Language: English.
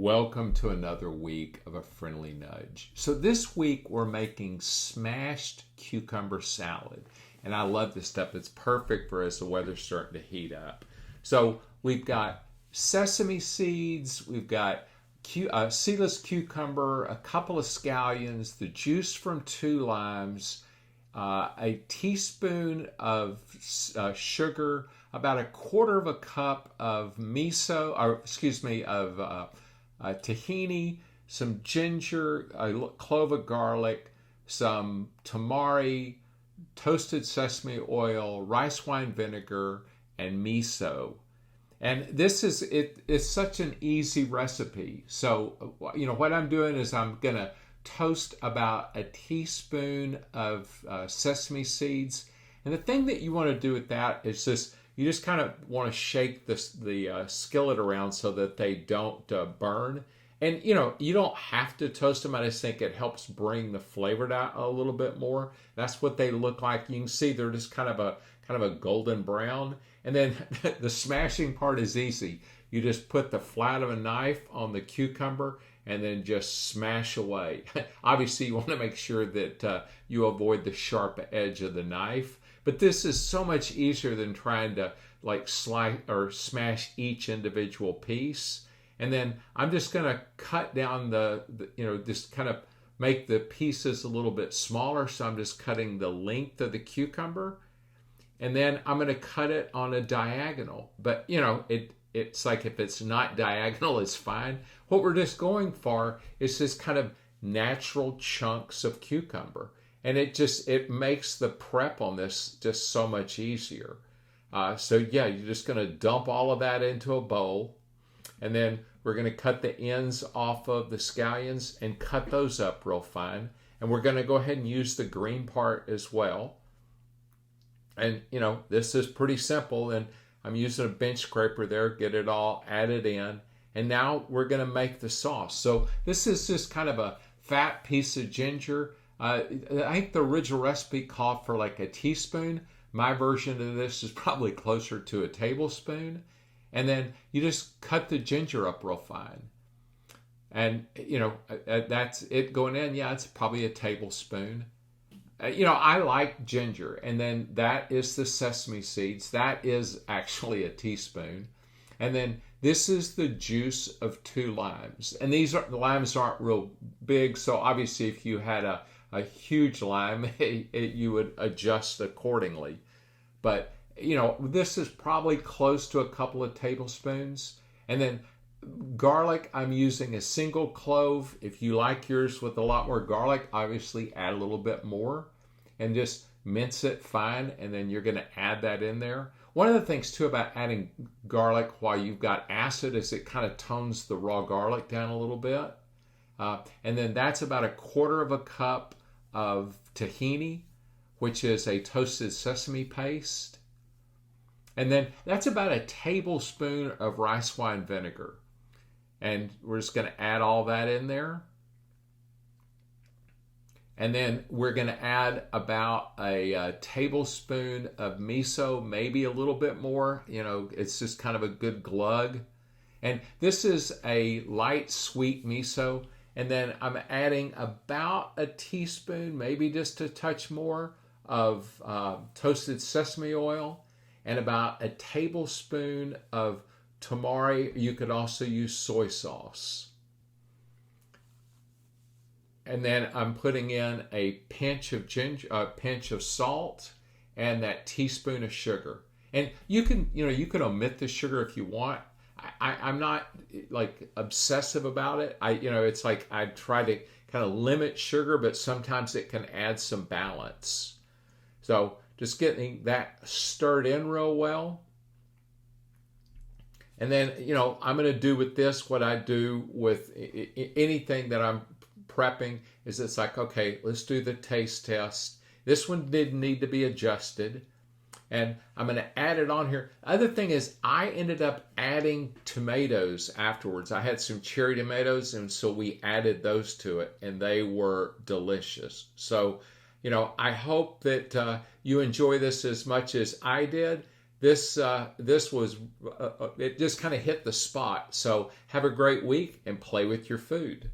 Welcome to another week of a friendly nudge. So this week we're making smashed cucumber salad. And I love this stuff. It's perfect for as the weather's starting to heat up. So we've got sesame seeds, we've got seedless cucumber, a couple of scallions, the juice from 2 limes, a teaspoon of sugar, about a quarter of a cup of tahini, some ginger, a clove of garlic, some tamari, toasted sesame oil, rice wine vinegar, and miso. And this is it's such an easy recipe. So, what I'm doing is I'm going to toast about a teaspoon of sesame seeds. And the thing that you want to do with that is you just kind of want to shake the skillet around so that they don't burn. And, you don't have to toast them. I just think it helps bring the flavor out a little bit more. That's what they look like. You can see they're just kind of a golden brown. And then the smashing part is easy. You just put the flat of a knife on the cucumber and then just smash away. Obviously, you want to make sure that you avoid the sharp edge of the knife. But this is so much easier than trying to slice or smash each individual piece. And then I'm just going to cut down just kind of make the pieces a little bit smaller. So I'm just cutting the length of the cucumber. And then I'm going to cut it on a diagonal. But, it's like if it's not diagonal, it's fine. What we're just going for is this kind of natural chunks of cucumber. And it makes the prep on this just so much easier. You're just going to dump all of that into a bowl. And then we're going to cut the ends off of the scallions and cut those up real fine. And we're going to go ahead and use the green part as well. And, this is pretty simple. And I'm using a bench scraper there, get it all added in. And now we're going to make the sauce. So this is just kind of a fat piece of ginger. I think the original recipe called for a teaspoon. My version of this is probably closer to a tablespoon. And then you just cut the ginger up real fine. And, that's it going in. Yeah, it's probably a tablespoon. I like ginger. And then that is the sesame seeds. That is actually a teaspoon. And then this is the juice of 2 limes. And the limes aren't real big. So obviously if you had a huge lime, you would adjust accordingly. But, this is probably close to a couple of tablespoons. And then garlic, I'm using a single clove. If you like yours with a lot more garlic, obviously add a little bit more. And just mince it fine. And then you're going to add that in there. One of the things, too, about adding garlic while you've got acid is it kind of tones the raw garlic down a little bit. And then that's about a quarter of a cup of tahini, which is a toasted sesame paste. And then that's about a tablespoon of rice wine vinegar. And we're just going to add all that in there. And then we're going to add about a tablespoon of miso, maybe a little bit more. It's just kind of a good glug. And this is a light sweet miso. And then I'm adding about a teaspoon, maybe just a touch more, of toasted sesame oil and about a tablespoon of tamari. You could also use soy sauce. And then I'm putting in a pinch of pinch of salt and that teaspoon of sugar. And you can omit the sugar if you want. I'm not obsessive about it. It's like I try to kind of limit sugar, but sometimes it can add some balance. So just getting that stirred in real well. And then, I'm going to do with this what I do with anything that I'm prepping is it's like, okay, let's do the taste test. This one did need to be adjusted. And I'm going to add it on here. Other thing is I ended up adding tomatoes afterwards. I had some cherry tomatoes, and so we added those to it, and they were delicious. So, I hope that you enjoy this as much as I did. this was it just kind of hit the spot. So have a great week and play with your food.